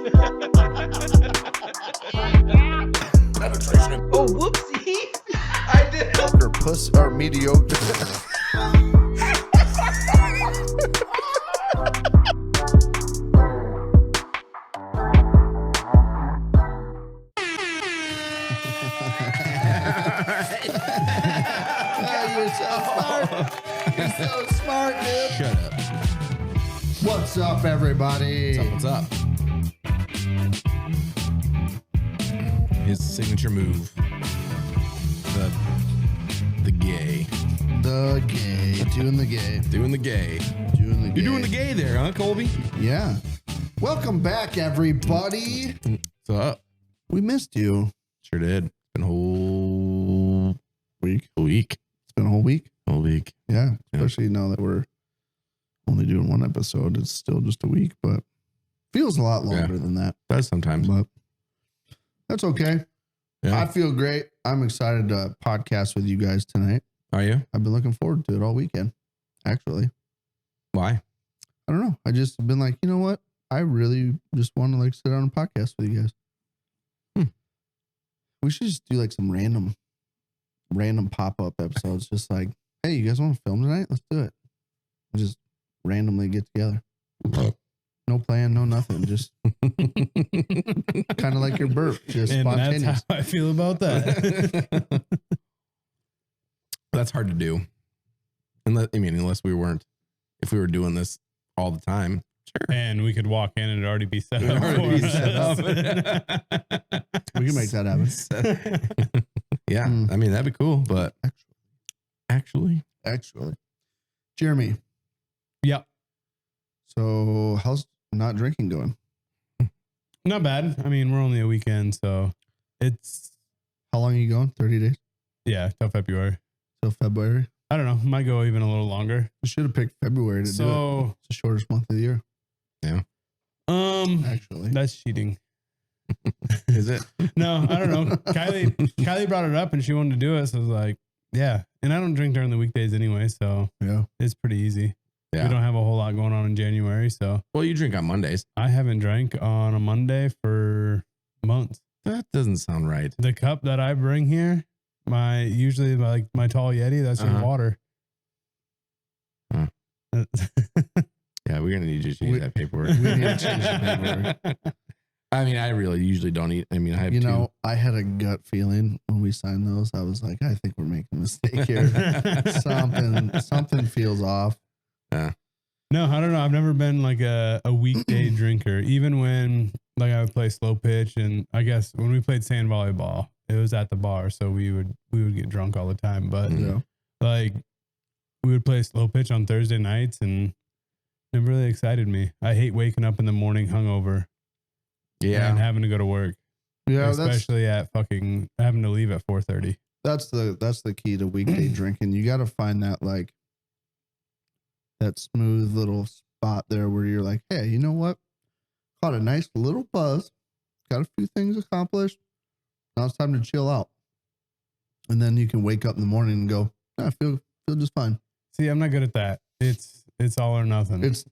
Oh, whoopsie. I did help Or puss or mediocre. You're so smart, dude. Shut up. What's up, everybody? What's up? His signature move. The gay. The gay. Doing the gay. Doing the gay. Doing the gay. You're doing the gay there, huh, Colby? Yeah. Welcome back, everybody. What's up? We missed you. Sure did. It's been a whole Week. It's been a whole week. Whole week. Yeah. Especially now that we're only doing one episode. It's still just a week, but feels a lot longer than that. Does sometimes. But that's okay. Yeah. I feel great. I'm excited to podcast with you guys tonight. Are you? I've been looking forward to it all weekend, actually. Why? I don't know. I just been like, you know what? I really just want to like sit on a podcast with you guys. We should just do like some random pop-up episodes. Just like, hey, you guys want to film tonight? Let's do it. And just randomly get together. No plan, no nothing. Just kind of like your burp. Just And spontaneous. that's how I feel about that. That's hard to do. Unless we were doing this all the time. Sure. And we could walk in and it'd already be set up. Already for set us. We can make that happen. Yeah. I mean, that'd be cool, but actually. Jeremy. Yep. So how's not drinking going? Not bad. I mean, we're only a weekend, so it's, How long are you going? 30 days yeah, till February. till February? I don't know. Might go even a little longer. You should have picked February to do it. So, It's the shortest month of the year, actually. that's cheating. Is it? No, I don't know. Kylie brought it up and she wanted to do it. So I was like, yeah. And I don't drink during the weekdays anyway. So Yeah. it's pretty easy. Yeah. We don't have a whole lot going on in January. So Well, you drink on Mondays. I haven't drank on a Monday for months. That doesn't sound right. The cup that I bring here, my tall Yeti, that's just water. Huh. Yeah, we're gonna need you to change that paperwork. We need to change the paperwork. I mean, I really usually don't eat. I mean, I have two. I had a gut feeling when we signed those. I was like, I think we're making a mistake here. something feels off. No, I don't know. I've never been like a weekday drinker. Even when like I would play slow pitch, and I guess when we played sand volleyball, it was at the bar, so we would get drunk all the time. But like we would play slow pitch on Thursday nights, and it really excited me. I hate waking up in the morning hungover. Yeah. And having to go to work. Yeah, especially at fucking having to leave at 4:30. that's the key to weekday drinking. You got to find that like that smooth little spot there where you're like, hey, you know what? Caught a nice little buzz. Got a few things accomplished. Now it's time to chill out. And then you can wake up in the morning and go, I feel just fine. See, I'm not good at that. It's all or nothing. It's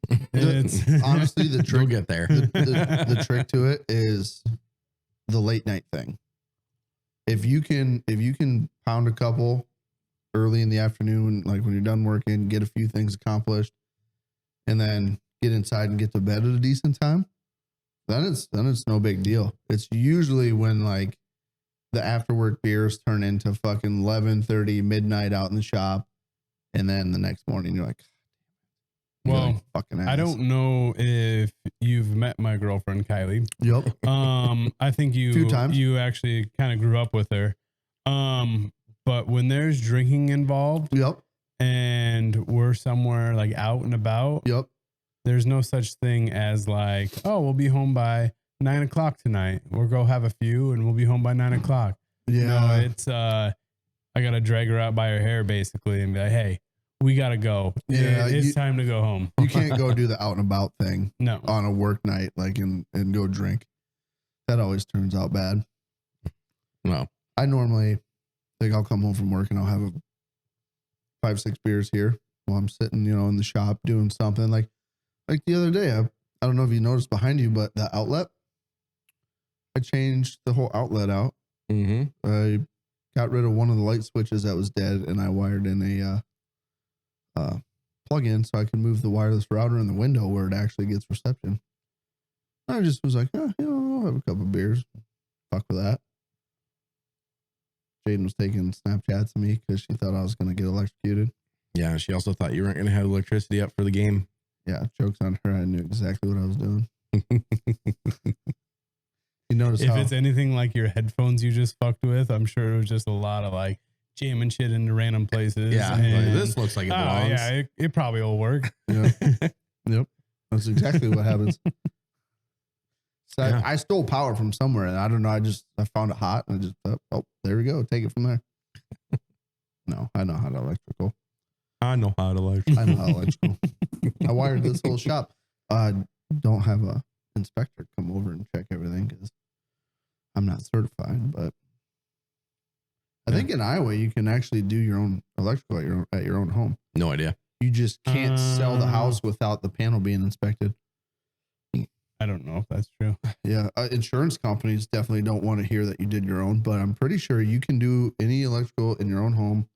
honestly the We'll trick. get there. The trick to it is the late night thing. If you can pound a couple early in the afternoon, like when you're done working, get a few things accomplished, and then get inside and get to bed at a decent time, then it's no big deal. It's usually when like the after work beers turn into fucking 11:30 midnight out in the shop, and then the next morning you're like, well, fucking ass. I don't know if you've met my girlfriend Kylie. Yep. I think Few times. you actually kind of grew up with her. But when there's drinking involved, Yep. and we're somewhere like out and about, Yep. there's no such thing as like, oh, we'll be home by 9 o'clock tonight. We'll go have a few and we'll be home by 9 o'clock. Yeah. No, it's I gotta drag her out by her hair basically and be like, hey, we gotta go. Yeah, It's time to go home. You can't go do the out and about thing No. on a work night, like and go drink. That always turns out bad. No. I normally, like, I'll come home from work and I'll have 5-6 beers here while I'm sitting, in the shop doing something. Like the other day, I don't know if you noticed behind you, but the outlet, I changed the whole outlet out. Mm-hmm. I got rid of one of the light switches that was dead, and I wired in a plug-in so I can move the wireless router in the window where it actually gets reception. I just was like, oh, I'll have a couple of beers. Fuck with that. Jaden was taking Snapchats of me because she thought I was going to get electrocuted. Yeah, she also thought you weren't going to have electricity up for the game. Yeah, joke's on her. I knew exactly what I was doing. You notice if it's anything like your headphones you just fucked with, I'm sure it was just a lot of like jamming shit into random places. Yeah, like, this looks like it belongs. Yeah, it probably will work. Yeah. Yep. That's exactly what happens. So Yeah. I stole power from somewhere, and I don't know. I found it hot, and I just thought, oh, there we go. Take it from there. No, I know how to electrical. I know how to I know how electrical. I wired this whole shop. Don't have a inspector come over and check everything because I'm not certified. But I think in Iowa you can actually do your own electrical at your own home. No idea. You just can't sell the house without the panel being inspected. I don't know if that's true. Yeah, insurance companies definitely don't want to hear that you did your own, but I'm pretty sure you can do any electrical in your own home.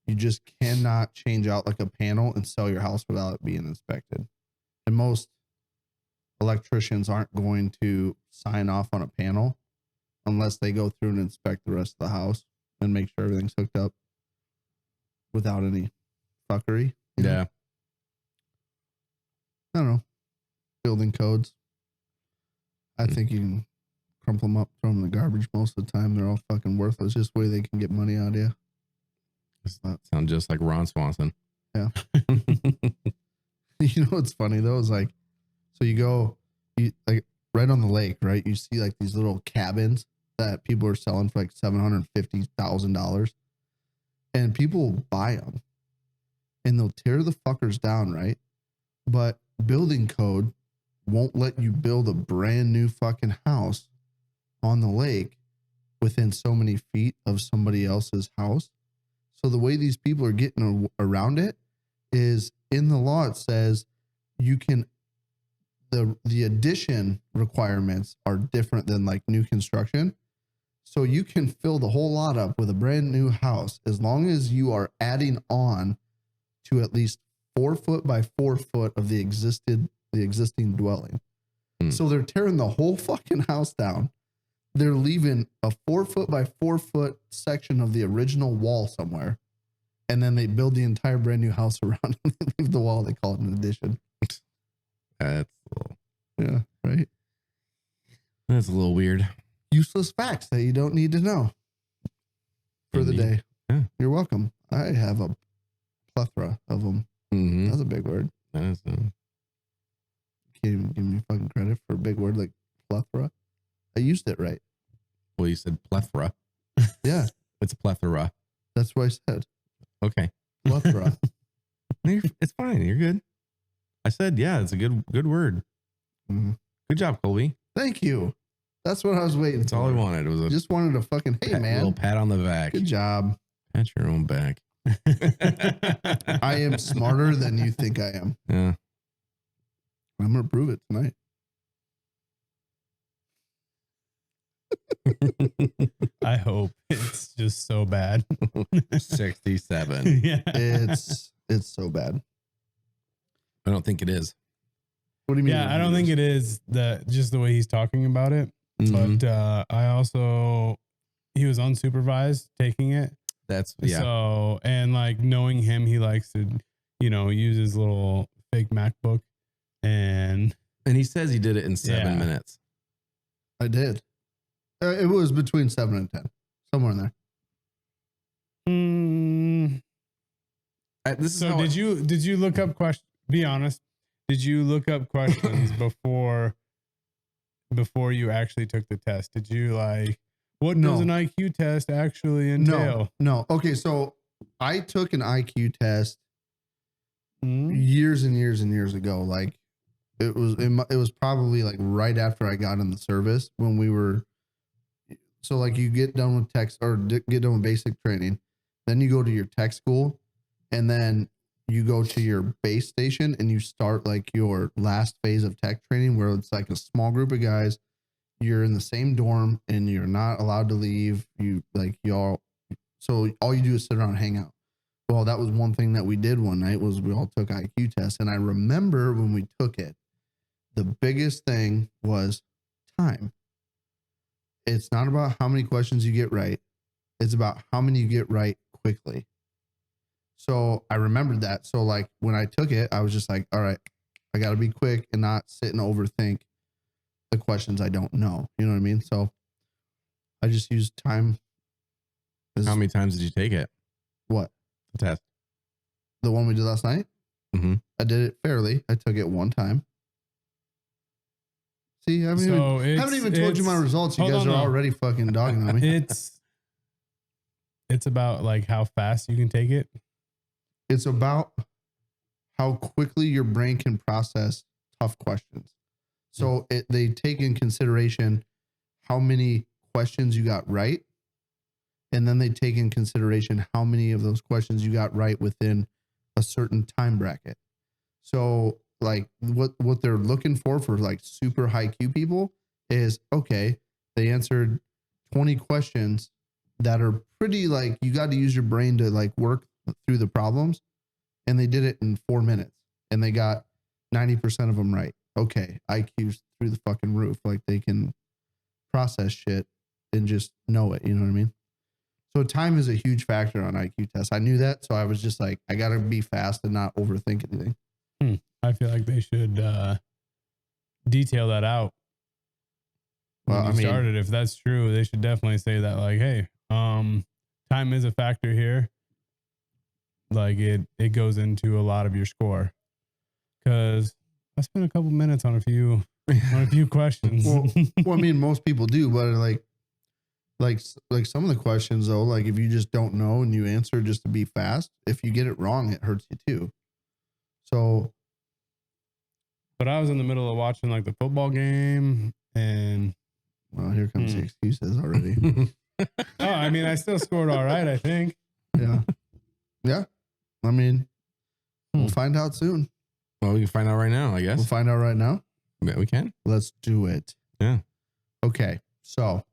You just cannot change out like a panel and sell your house without it being inspected. And most electricians aren't going to sign off on a panel unless they go through and inspect the rest of the house and make sure everything's hooked up without any fuckery. You know? Yeah. I don't know. Building codes. I think you can crumple them up, throw them in the garbage most of the time. They're all fucking worthless. Just way they can get money out of you. Sound just like Ron Swanson. Yeah. You know what's funny though is like, so you like right on the lake, right? You see like these little cabins that people are selling for like $750,000, and people buy them, and they'll tear the fuckers down, right? But building code won't let you build a brand new fucking house on the lake within so many feet of somebody else's house. So the way these people are getting around it is in the law, it says you can, the addition requirements are different than like new construction. So you can fill the whole lot up with a brand new house as long as you are adding on to at least 4 foot by 4 foot of the existing dwelling. So they're tearing the whole fucking house down. They're leaving a 4 foot by 4 foot section of the original wall somewhere. And then they build the entire brand new house around and they leave the wall. They call it an addition. That's a little, Yeah, right. that's a little weird. Useless facts that you don't need to know for the Indeed. day. Yeah. You're welcome. I have a plethora of them. Mm-hmm. That's a big word. That is Can't even give me fucking credit for a big word like plethora. I used it right. well, you said plethora. Yeah, It's plethora. that's what I said. Okay. Plethora. It's fine. You're good. I said, yeah, it's a good word. Mhm. Good job, Colby. Thank you. That's what I was waiting That's for. all I wanted. It was a Just wanted to fucking, hey, little man. pat on the back. Good job. Pat your own back. I am smarter than you think I am. Yeah. I'm going to prove it tonight. I hope it's just so bad. 67. Yeah. It's so bad. I don't think it is. What do you mean? Yeah, I don't think it is just the way he's talking about it. Mhm. But he was unsupervised taking it. That's, yeah. So, and like knowing him, he likes to, use his little fake MacBook and And he says he did it in 7 Yeah. minutes. I did. It was between 7 and 10, somewhere in there. This is So how did you look up questions? Be honest. Did you look up questions before you actually took the test? Did you what does an IQ test actually entail? No. Okay, so I took an IQ test Mhm. years and years and years ago. Like it was probably like right after I got in the service when we were. So like you get done with tech or get done with basic training, then you go to your tech school, and then you go to your base station and you start like your last phase of tech training where it's like a small group of guys. you're in the same dorm and you're not allowed to leave. So all you do is sit around and hang out. Well, that was one thing that we did one night was we all took IQ tests. And I remember when we took it, the biggest thing was time. It's not about how many questions you get right. It's about how many you get right quickly. So I remembered that. So like when I took it, I was just like, all right, I got to be quick and not sit and overthink the questions I don't know. You know what I mean? So I just used time. How many times did you take it? What? The test. The one we did last night? Mm-hmm. I did it fairly. I took it one time. See, I haven't even told you my results. You guys are already fucking dogging on me. It's about like how fast you can take it. It's about how quickly your brain can process tough questions. So they take in consideration how many questions you got right. And then they take in consideration how many of those questions you got right within a certain time bracket. So like what they're looking for like super high Q people is, okay, they answered 20 questions that are pretty like, you got to use your brain to like work through the problems. And they did it in 4 minutes and they got 90% of them right. Okay. IQ's through the fucking roof. Like they can process shit and just know it. You know what I mean? So time is a huge factor on IQ tests. I knew that. So I was just like, I got to be fast and not overthink anything. I feel like they should detail that out. Well, When you started, if that's true, they should definitely say that like, hey, time is a factor here. Like it goes into a lot of your score. Cause I spent a couple minutes on a few questions. Well, I mean, most people do, but like some of the questions though, like if you just don't know and you answer just to be fast, if you get it wrong, it hurts you too. So, but I was in the middle of watching like the football game and well, here comes the excuses already. Oh, I mean, I still scored all right, I think. Yeah. Yeah. I mean, we'll find out soon. Well, we can find out right now, I guess. We'll find out right now. Yeah, we can. Let's do it. Yeah. Okay. So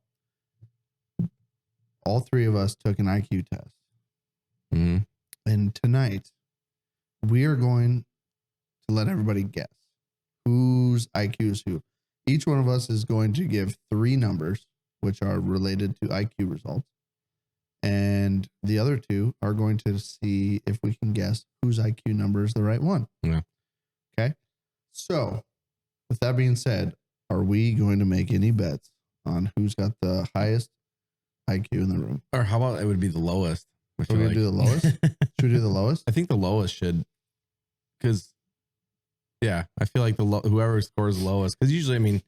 all three of us took an IQ test. Mm-hmm. And tonight we are going to let everybody guess whose IQ is who. Each one of us is going to give 3 numbers, which are related to IQ results. And the other 2 are going to see if we can guess whose IQ number is the right one. Yeah. Okay. So with that being said, are we going to make any bets on who's got the highest IQ in the room? Or how about it would be the lowest? We're going to do the lowest? Should we do the lowest? I think the lowest should, because, yeah, I feel like whoever scores lowest, because usually, I mean,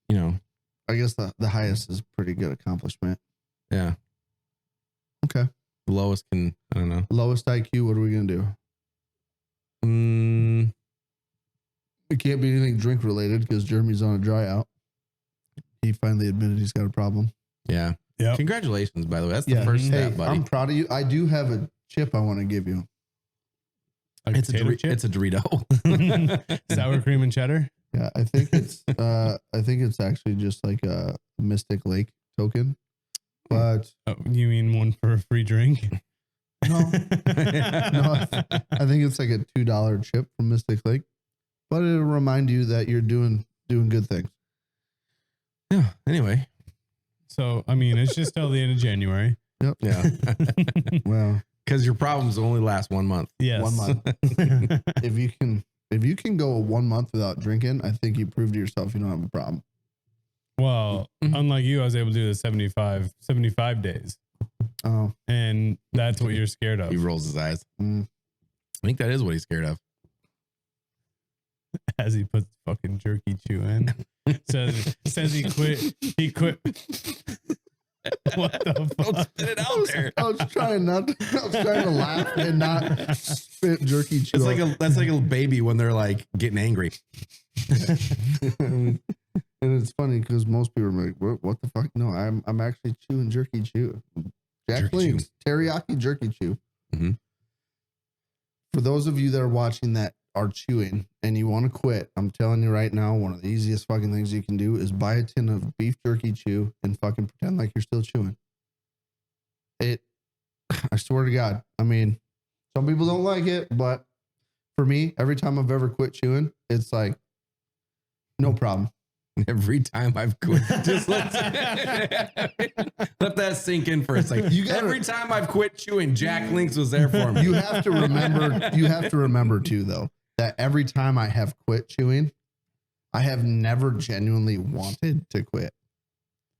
you know. I guess the highest is a pretty good accomplishment. Yeah. Okay. The lowest can, I don't know. Lowest IQ, what are we going to do? It can't be anything drink related because Jeremy's on a dry out. He finally admitted he's got a problem. Yeah. Yeah. Congratulations, by the way. That's the first step, buddy. I'm proud of you. I do have a chip I want to give you. It's a Dorito. Sour cream and cheddar. Yeah, I think it's actually just like a Mystic Lake token. But you mean one for a free drink? No, no. I think it's like a $2 chip from Mystic Lake, but it'll remind you that you're doing good things. Yeah. Anyway, so I mean, it's just till the end of January. Yep. Yeah. Well, because your problems only last 1 month. Yes. 1 month. If you can go 1 month without drinking, I think you proved to yourself you don't have a problem. Well, unlike you, I was able to do the 75 days. Oh. And that's what you're scared of. He rolls his eyes. I think that is what he's scared of. As he puts fucking jerky chew in. says he quit. He quit. What the fuck? Don't spit it out there. I was trying to laugh and not spit jerky chew. That's like a baby when they're like getting angry. And it's funny because most people are like, what the fuck? No, I'm actually chewing jerky chew. Jack Link's teriyaki jerky chew. Mm-hmm. For those of you that are watching that are chewing and you want to quit, I'm telling you right now, one of the easiest fucking things you can do is buy a tin of beef jerky chew and fucking pretend like you're still chewing. I swear to God. I mean, some people don't like it, but for me, every time I've ever quit chewing, it's like, no problem. Every time I've quit, just let that sink in for a second. Every time I've quit chewing, Jack Links was there for me. You have to remember too, though, that every time I have quit chewing, I have never genuinely wanted to quit.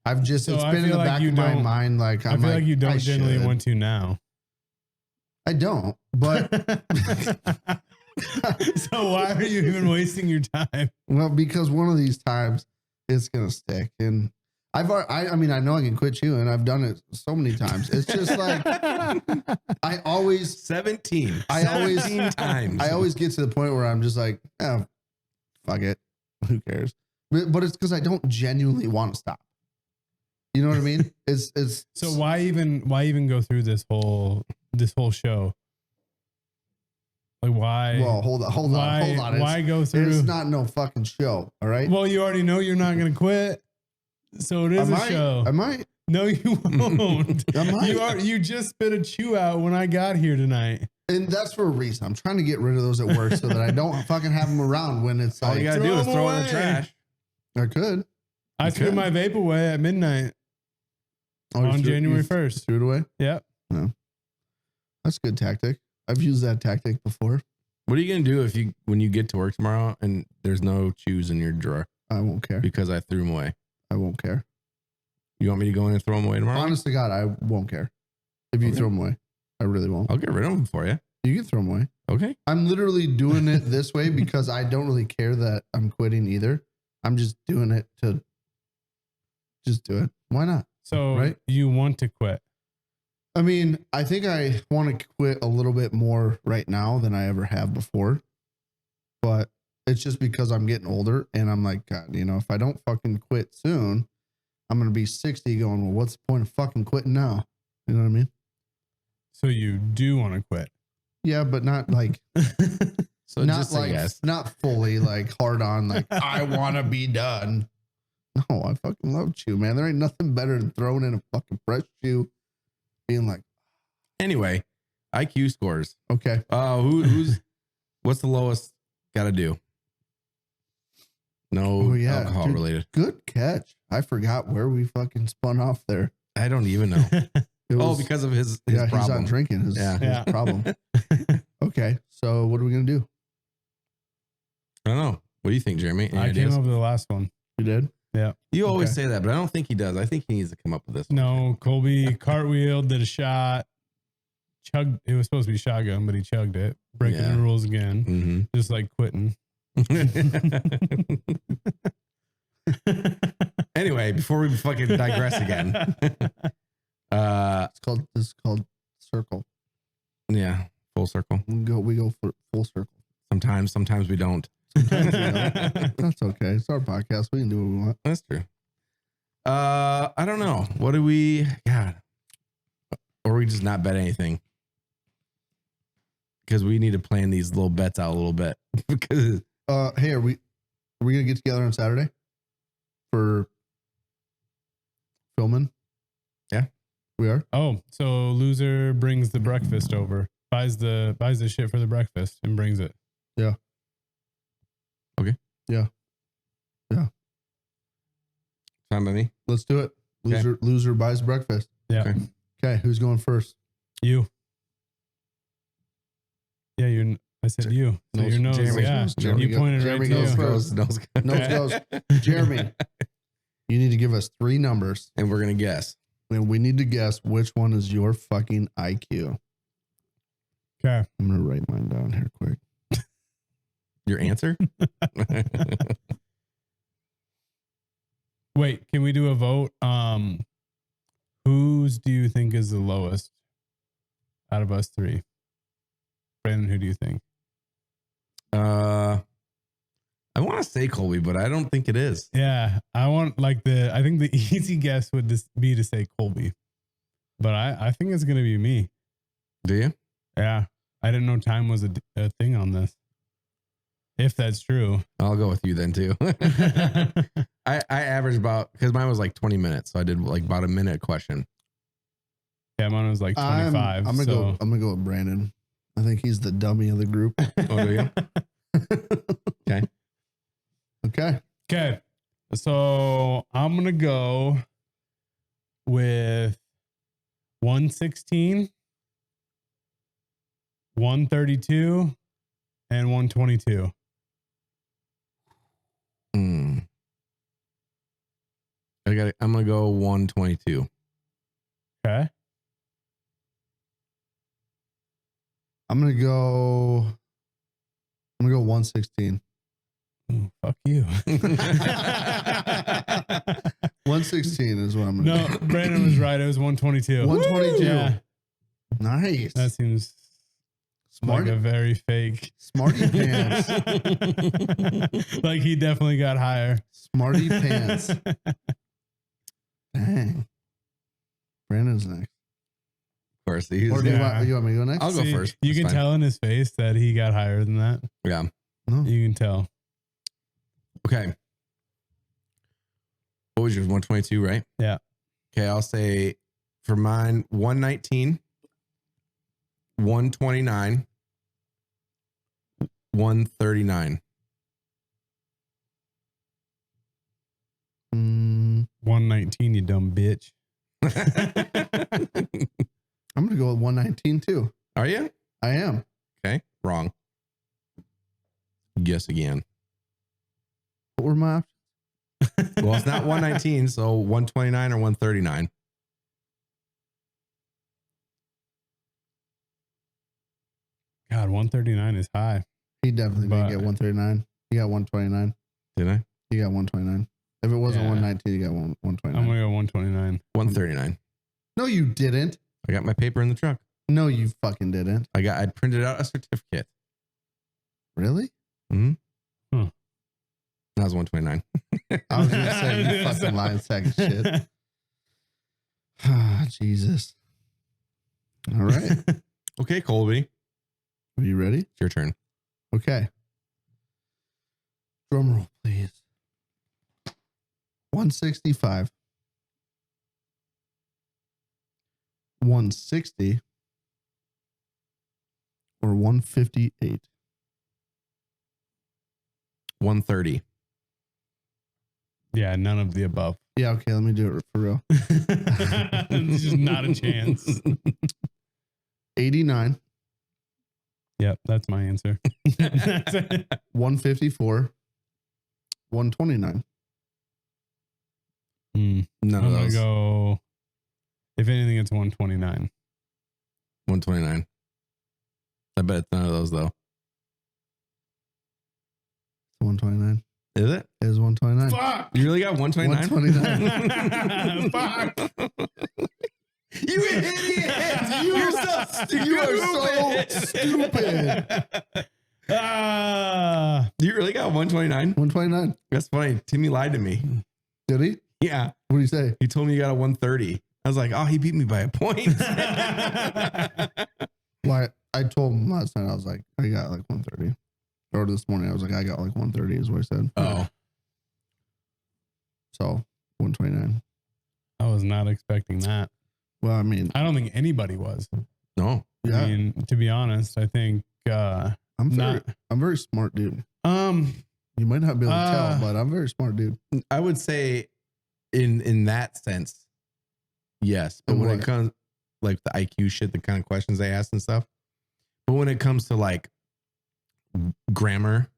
I've just, it's been in the back of my mind. Like, I feel like you don't genuinely want to now. I don't, but. So why are you even wasting your time? Well, because one of these times it's going to stick. And I mean, I know I can quit chewing. I've done it so many times. It's just like, I always 17 times. I always get to the point where I'm just like, oh, fuck it. Who cares? But it's because I don't genuinely want to stop. You know what I mean? It's so why even go through this whole show? Like why? Well, hold on. Why go through? It's not no fucking show. All right. Well, you already know you're not going to quit, so it is a show. I might. No, you won't. I might. You just spit a chew out when I got here tonight, and that's for a reason. I'm trying to get rid of those at work so that I don't fucking have them around when it's all like. You gotta do is throw it in the trash. I could. I threw my vape away at midnight on January 1st. Threw it away. Yep. No, that's a good tactic. I've used that tactic before. What are you going to do when you get to work tomorrow and there's no chews in your drawer? I won't care. Because I threw them away. I won't care. You want me to go in and throw them away tomorrow? Honest to God, I won't care. If you throw them away, I really won't. I'll get rid of them for you. You can throw them away. Okay. I'm literally doing it this way because I don't really care that I'm quitting either. I'm just doing it to just do it. Why not? So right? You want to quit? I mean, I think I want to quit a little bit more right now than I ever have before, but it's just because I'm getting older and I'm like, God, if I don't fucking quit soon, I'm going to be 60 going, well, what's the point of fucking quitting now? You know what I mean? So you do want to quit? Yeah, but not like, so not just like, yes. Not fully like hard on, like I want to be done. No, I fucking love chew, man. There ain't nothing better than throwing in a fucking fresh chew. Being like, anyway, IQ scores. Okay. What's the lowest got to do? No alcohol related. Good catch. I forgot where we fucking spun off there. I don't even know. Because of his problem. He's not drinking. His problem. Okay. So what are we going to do? I don't know. What do you think, Jeremy? Any I ideas? came up with the last one. You did? Yeah. You always say that, but I don't think he does. I think he needs to come up with this. No, Colby cartwheeled, did a shot, chugged. It was supposed to be shotgun, but he chugged it, breaking the rules again, just like quitting. Anyway, before we fucking digress again, it's called circle. Yeah, full circle. We go for full circle. Sometimes we don't. That's okay. It's our podcast. We can do what we want. That's true. I don't know. What do we? God, or we just not bet anything because we need to plan these little bets out a little bit. Because hey, are we gonna get together on Saturday for filming? Yeah, we are. Oh, so loser brings the breakfast over, buys the shit for the breakfast and brings it. Yeah. Okay. Yeah. Fine by me. Let's do it. Loser buys breakfast. Yeah. Okay. Who's going first? You. Yeah, I said you. So your nose. Jeremy. Yeah. Jeremy You pointed Jeremy right to goes you. first. Nose goes. Jeremy, you need to give us 3 numbers, and we're gonna guess. and we need to guess which one is your fucking IQ. Okay. I'm gonna write mine down here quick. Your answer? Wait, can we do a vote? Whose do you think is the lowest out of us 3? Brandon, who do you think? I want to say Colby, but I don't think it is. Yeah, I think the easy guess would just be to say Colby, but I think it's gonna be me. Do you? Yeah, I didn't know time was a thing on this. If that's true. I'll go with you then too. I averaged about, because mine was like 20 minutes. So I did like about a minute question. Yeah, mine was like 25. I'm gonna go with Brandon. I think he's the dummy of the group. Oh, do you? Okay. Okay. So I'm going to go with 116, 132, and 122. I'm going to go 122. Okay. I'm gonna go 116. Ooh, fuck you. 116 is what I'm gonna No, Brandon was right. It was 122. 122. Yeah. Nice. That seems Smart. like a very fake. Smarty pants. Like he definitely got higher. Smarty pants. Dang. Brandon's next. Of course. Or do you want me to go next? I'll go first. You That's can fine. tell in his face that he got higher than that. Yeah. No. You can tell. Okay. What was yours? 122, right? Yeah. Okay. I'll say for mine, 119, 129, 139. 119, you dumb bitch. I'm gonna go with 119 too. Are you? I am. Okay. Wrong. Guess again. What were my options? Well, it's not 119, so 129 or 139. God, 139 is high. He definitely didn't get 139. He got 129. Did I? He got 129. If it wasn't Yeah. 119, he got 129. I'm going to go 129. 139. No, you didn't. I got my paper in the truck. No, you fucking didn't. I printed out a certificate. Really? Mm-hmm. Huh. That was 129. I was gonna say you fucking lying sack of shit. Ah, Jesus. All right. Okay, Colby. Are you ready? It's your turn. Okay. Drum roll, please. 165. 160. Or 158. 130. Yeah, none of the above. Yeah, okay, let me do it for real. There's just not a chance. 89. Yep, that's my answer. 154. 129. None None I'm of going those. to go, if anything, it's 129. 129. I bet it's none of those though. 129. Is it? It is 129. Fuck! You really got 129? 129. Fuck! You idiot! You're so stupid. You are so stupid. You really got 129? 129. That's funny. Timmy lied to me. Did he? Yeah. What did he say? He told me you got a 130. I was like, oh, he beat me by a point. Well, I told him last night, I was like, I got like 130. Or this morning, I was like, I got like 130 is what I said. Oh. So 129. I was not expecting that. Well, I mean, I don't think anybody was. No. yeah, I mean, to be honest, I think I'm very smart dude. You might not be able to tell, but I'm a very smart dude. I would say in that sense, yes. But when it comes like the IQ shit, the kind of questions they ask and stuff. But when it comes to like grammar,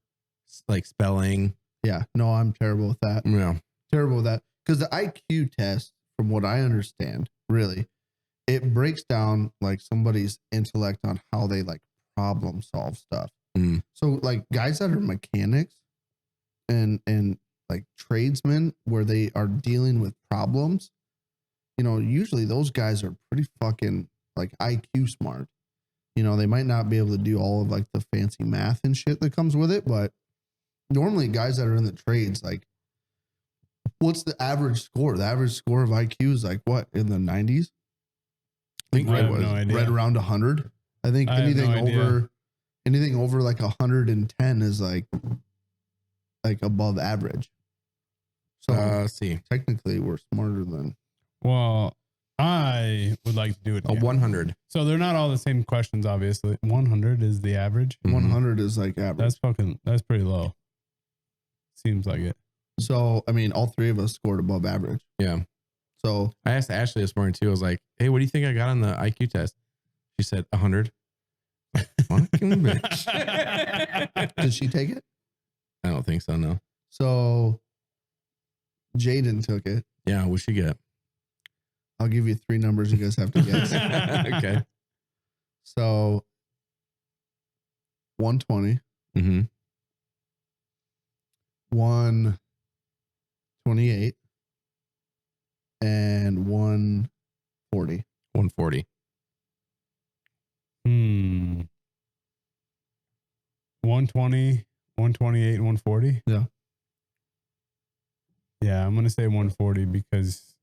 like spelling. Yeah, no, I'm terrible with that. Yeah. Terrible with that. Because the IQ test, from what I understand, really, it breaks down like somebody's intellect on how they like problem solve stuff. Mm. So like guys that are mechanics and like tradesmen where they are dealing with problems, you know, usually those guys are pretty fucking like IQ smart. You know, they might not be able to do all of like the fancy math and shit that comes with it, but normally guys that are in the trades, like, what's the average score? The average score of IQ is like what, in the 90s? I think I have no idea. right around 100. I think I have anything no idea. over anything over like 110 is like above average. So Let's see. technically we're smarter than. Well, I would like to do it A again. 100. So they're not all the same questions, obviously. 100 is the average. 100 is like average. That's pretty low. Seems like it. So, I mean, all three of us scored above average. Yeah. So I asked Ashley this morning too. I was like, hey, what do you think I got on the IQ test? She said 100. Fucking bitch. did she take it? I don't think so, no. So Jaden took it. Yeah, what'd she get? I'll give you 3 numbers. You guys have to guess. Okay. So 120, Mm-hmm. 128, and 140. 140. 120, 128, 140. Yeah. Yeah, I'm gonna say 140 because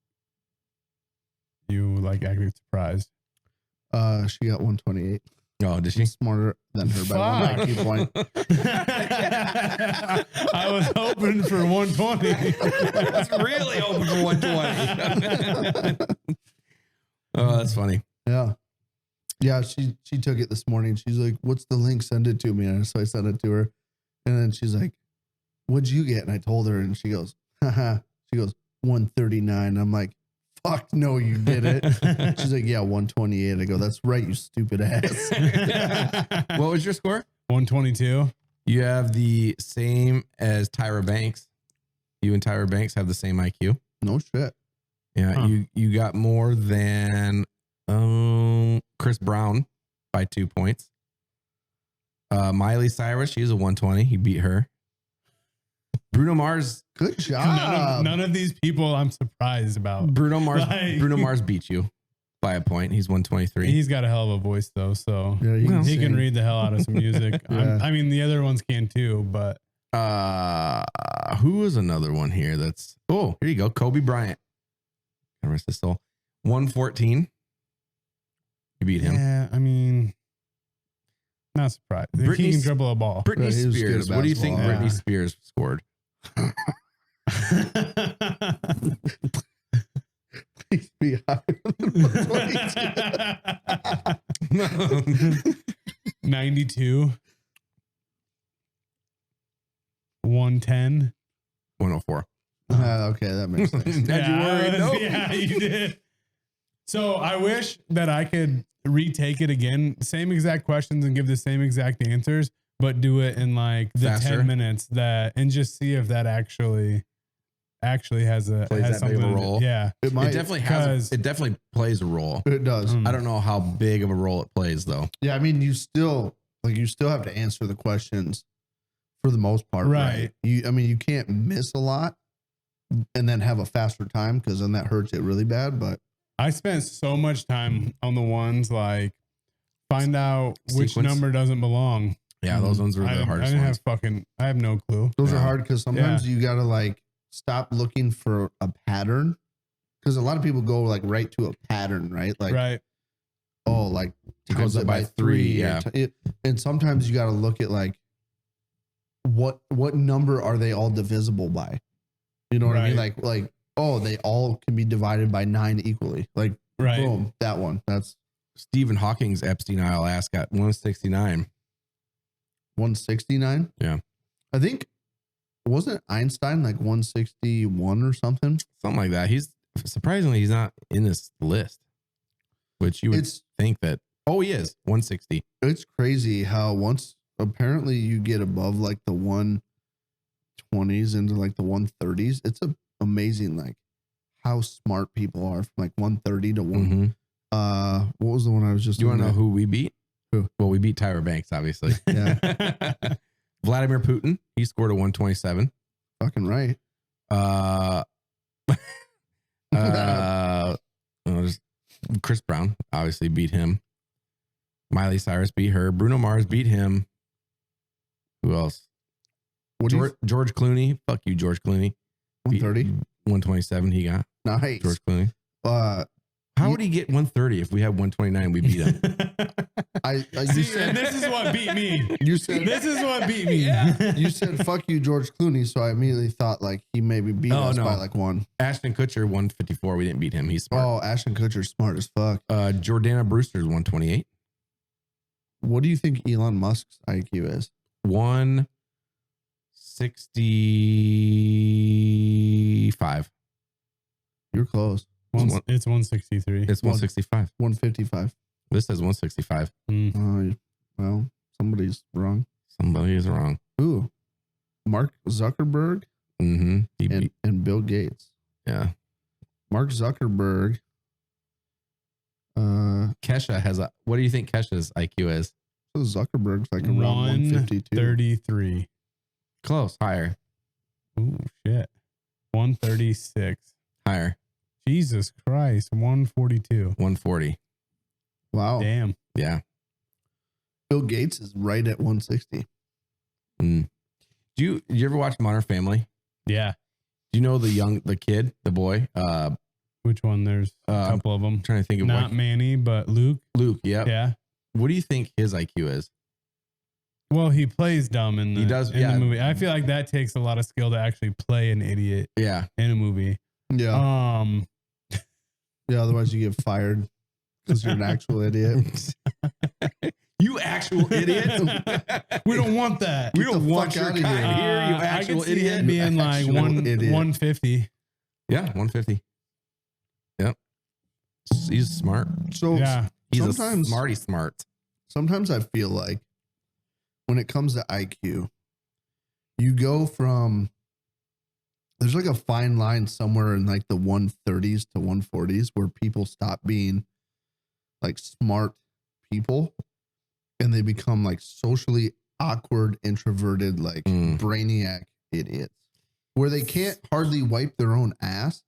you like acting surprised. She got 128. Oh, did she? She's smarter than her by one Fuck. IQ point. I was hoping for 120. I was really hoping for 120. Oh, that's funny. Yeah. Yeah, she took it this morning. She's like, what's the link? Send it to me. And so I sent it to her. And then she's like, what'd you get? And I told her, and she goes, haha. She goes, 139. I'm like, fuck no, you did it. She's like, yeah, 128. I go, that's right, you stupid ass. What was your score? 122. You have the same as Tyra Banks. You and Tyra Banks have the same IQ. No shit. Yeah, Huh. you got more than Chris Brown by 2 points. Miley Cyrus, she's a 120. He beat her. Bruno Mars. Good job. None of these people I'm surprised about. Bruno Mars. Like- Bruno Mars beat you by a point. He's 123. He's got a hell of a voice though, so Yeah, he can sing. read the hell out of some music. Yeah. I mean, the other ones can too, but Who is another one here? That's here you go. Kobe Bryant. God rest his soul. 114. You beat him. yeah, I mean, not surprised. He Britney- can dribble a ball. Britney Yeah, he was good Spears. at What do you think basketball. Britney Yeah. Spears scored? Please be higher than 122. 92. 110. 104. Okay, that makes sense. Had you worried? Nope. Yeah, you did. So I wish that I could retake it again, same exact questions and give the same exact answers, but do it in like the Faster. 10 minutes and just see if that actually has Plays has that big of a something. role. Yeah. It might. It definitely Because- it definitely plays a role. It does. Mm. I don't know how big of a role it plays though. Yeah, I mean, you still have to answer the questions for the most part, right? Right. You can't miss a lot and then have a faster time because then that hurts it really bad. But I spent so much time on the ones like find out which Sequence. number doesn't belong. Yeah, those ones were I the didn't- hardest I didn't ones. I have no clue. those are Yeah. hard because sometimes you got to like stop looking for a pattern because a lot of people go like right to a pattern, right? Like, Right. oh, like It times goes up it by by three, 3. yeah. And sometimes you got to look at like what number are they all divisible by? You know what I mean? Right. Like oh, they all can be divided by 9 equally. Like Right. boom, that one. That's Stephen Hawking's Epstein Isle ass got 169. 169. Yeah. I think wasn't Einstein like 161 or something? Something like that. He's not in this list, which you would It's think that. Oh, he is 160. it's crazy how once apparently you get above like the 120s into like the 130s, it's amazing like how smart people are from like 130 to 1. Mm-hmm. What was the one I was just Do you want to know looking who we beat? Who? Well, we beat Tyra Banks, obviously. Yeah. Vladimir Putin. He scored a 127. at? Fucking right. Just Chris Brown obviously beat him. Miley Cyrus beat her. Bruno Mars beat him. Who else? What do you George Clooney. Fuck you, George Clooney. 130? 127 he got. Nice. George Clooney. How How would he get 130 if we had 129? We beat him. You See, and this is what beat me. You said This is what beat me. you said fuck you, George Clooney. So I immediately thought like he maybe beat us by like one. Ashton Kutcher 154. We didn't beat him. He's smart. Oh, Ashton Kutcher's smart as fuck. Jordana Brewster's 128. What do you think Elon Musk's IQ is? 165. You're close. It's 163. It's 165. 155. This says 165. Well, somebody's wrong. Somebody is wrong. Ooh, Mark Zuckerberg Mm-hmm. and Bill Gates. Yeah. Mark Zuckerberg. Kesha has a. What do you think Kesha's IQ is? So Zuckerberg's like around 152. 133. Close. Higher. Ooh, shit. 136. Higher. Jesus Christ. 142. 140. Wow. Damn. Yeah. Bill Gates is right at 160. Do you ever watch Modern Family? Yeah. Do you know the kid, the boy? Which one? There's a couple of them. I'm trying to think of Not Manny, but Luke. Luke. Yep. Yeah. What do you think his IQ is? Well, he plays dumb in the, the movie. I feel like that takes a lot of skill to actually play an idiot Yeah. in a movie. Yeah. Yeah. Otherwise, you get fired because you're an actual idiot. You actual idiot. We don't want that. We don't want your outta kind here. here, you actual idiot. Being like Actual idiot. 150. Yeah, 150. Yep. He's smart. So Yeah. He's sometimes, a smarty smart. sometimes I feel like when it comes to IQ, you go from, there's like a fine line somewhere in like the 130s to 140s where people stop being like smart people and they become like socially awkward, introverted, like brainiac idiots where they can't hardly wipe their own ass,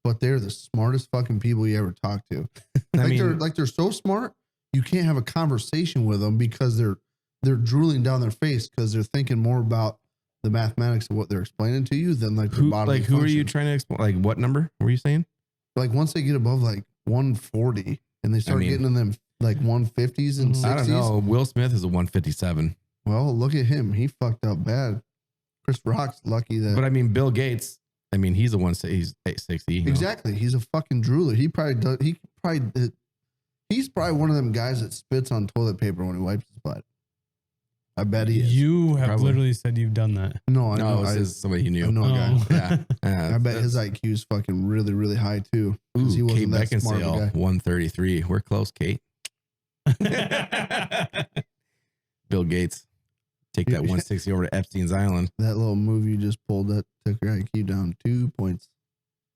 but they're the smartest fucking people you ever talk to. They're so smart you can't have a conversation with them because they're drooling down their face because they're thinking more about the mathematics of what they're explaining to you than like their bodily who are you function. trying to explain? Like what number were you saying? Like once they get above like 140 and they start getting in them like 150s and 60s. I don't know. Will Smith is a 157. Well, look at him. He fucked up bad. Chris Rock's lucky that. But I mean, Bill Gates. I mean, he's he's 860. Exactly. He's a fucking drooler. He's probably one of them guys that spits on toilet paper when he wipes his butt. I bet he is. You have literally said you've done that. No, I No, know. this is somebody you knew. I know a guy. Yeah. I bet his IQ is fucking really, really high too. Because he wasn't Kate that smart of a Beckinsale, guy. 133. We're close, Kate. Bill Gates. Take that 160 over to Epstein's Island. That little move you just pulled that took your IQ down 2 points.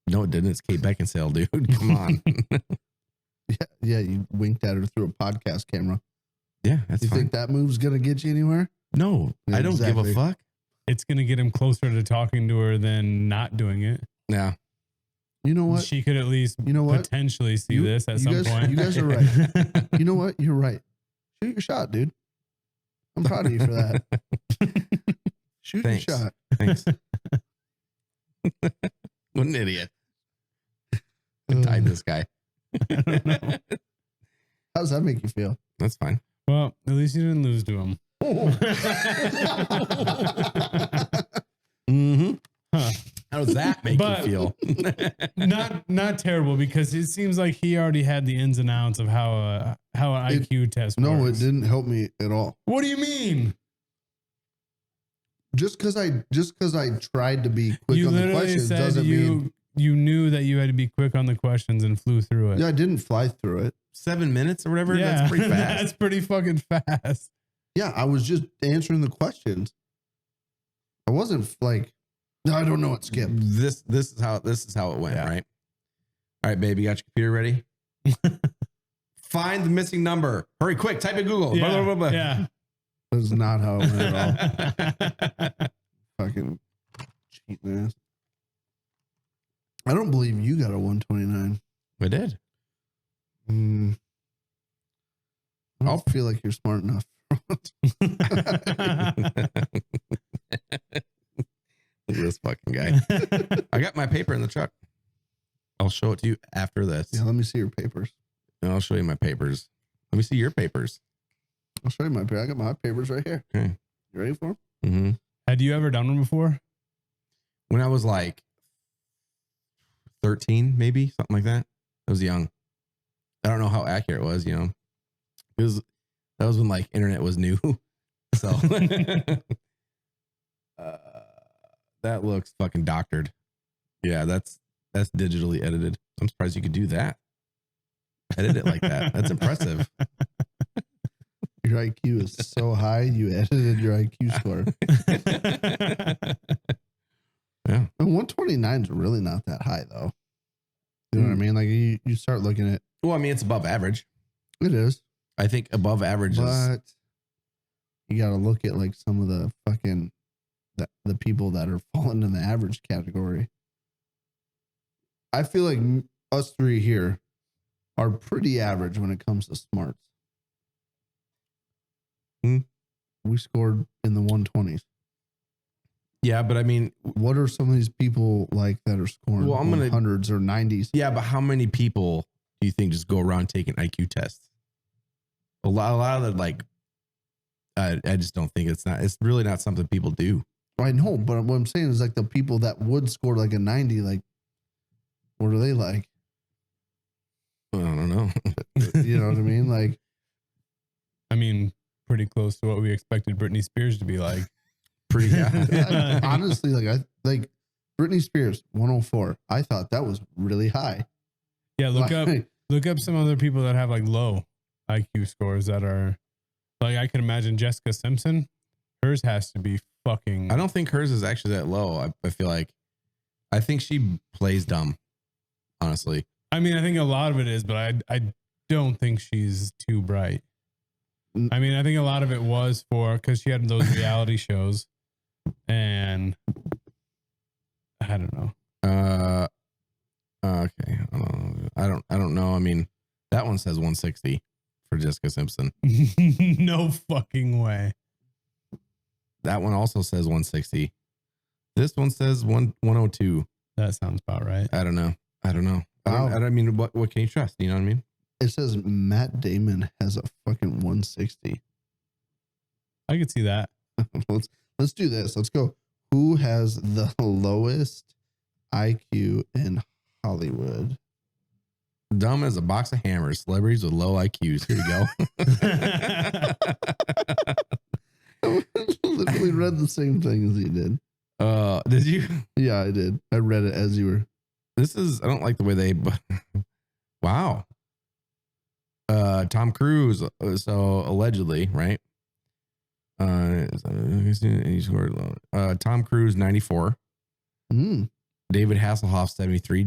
No, it didn't. It's Kate Beckinsale, dude. Come on. Yeah, you winked at her through a podcast camera. Yeah, that's You fine. think that move's gonna get you anywhere? No, Yeah, I don't give exactly. a fuck. It's going to get him closer to talking to her than not doing it. Yeah. You know what? She could at least potentially see this at some point. You guys are right. You know what? You're right. Shoot your shot, dude. I'm proud of you for that. Shoot Thanks. your shot. Thanks. What an idiot. I tied this guy. I don't know. How does that make you feel? That's fine. Well, at least you didn't lose to him. Mm-hmm. Huh. How does that make you feel? Not terrible, because it seems like he already had the ins and outs of how an IQ test works. No, it didn't help me at all. What do you mean? Just because I tried to be quick You on the literally questions said doesn't mean you knew that you had to be quick on the questions and flew through it. I didn't fly through it. 7 minutes or whatever? Yeah, That's pretty fast. That's pretty fucking fast. Yeah, I was just answering the questions. I wasn't like, no, I don't know what skipped. This is how it went, right? All right, baby, you got your computer ready? Find the missing number. Hurry, quick, type in Google. Yeah, Blah, blah, blah, blah. yeah. That's not how it went at all. Fucking cheating ass. I don't believe you got a 129. I did. I don't feel like you're smart enough. Look at this fucking guy. I got my paper in the truck. I'll show it to you after this. Yeah, let me see your papers. And I'll show you my papers. Let me see your papers. I'll show you my papers. I got my papers right here. Okay. You ready for them? Mm-hmm. Had you ever done one before? When I was like 13, maybe something like that. I was young. I don't know how accurate it was, you know. That was when like internet was new. So that looks fucking doctored. Yeah, that's digitally edited. I'm surprised you could do that. Edit it like that. That's impressive. Your IQ is so high, you edited your IQ score. Yeah. And 129 is really not that high, though. You know what I mean? Like, you start looking at... Well, I mean, it's above average. It is. I think above average is... But you got to look at, like, some of the fucking... The people that are falling in the average category. I feel like us three here are pretty average when it comes to smarts. We scored in the 120s. Yeah, but I mean... What are some of these people like that are scoring hundreds or 90s? Yeah, but how many people do you think just go around taking IQ tests? A lot of the, like... I just don't think it's really not something people do. I know, but what I'm saying is like the people that would score like a 90, like, what are they like? I don't know. You know what I mean? Like, I mean, pretty close to what we expected Britney Spears to be like. Pretty, yeah. Honestly, like Britney Spears 104. I thought that was really high. Yeah, look up some other people that have like low IQ scores that are like, I can imagine Jessica Simpson. Hers has to be fucking... I don't think hers is actually that low. I feel like, I think she plays dumb, honestly. I mean, I think a lot of it is, but I don't think she's too bright. I mean, I think a lot of it was because she had those reality shows, and I don't know. Okay. I don't know. I mean, that one says 160 for Jessica Simpson. No fucking way. That one also says 160. This one says 102. That sounds about right. I don't know. Wow. I mean, what can you trust? You know what I mean? It says Matt Damon has a fucking 160. I could see that. Let's do this. Let's go. Who has the lowest IQ in Hollywood? Dumb as a box of hammers. Celebrities with low IQs. Here you go. I literally read the same thing as you did. Did you? Yeah, I did. I read it as you were. I don't like the way they... Wow. Tom Cruise. So allegedly, right? He scored low. Tom Cruise 94. David Hasselhoff 73.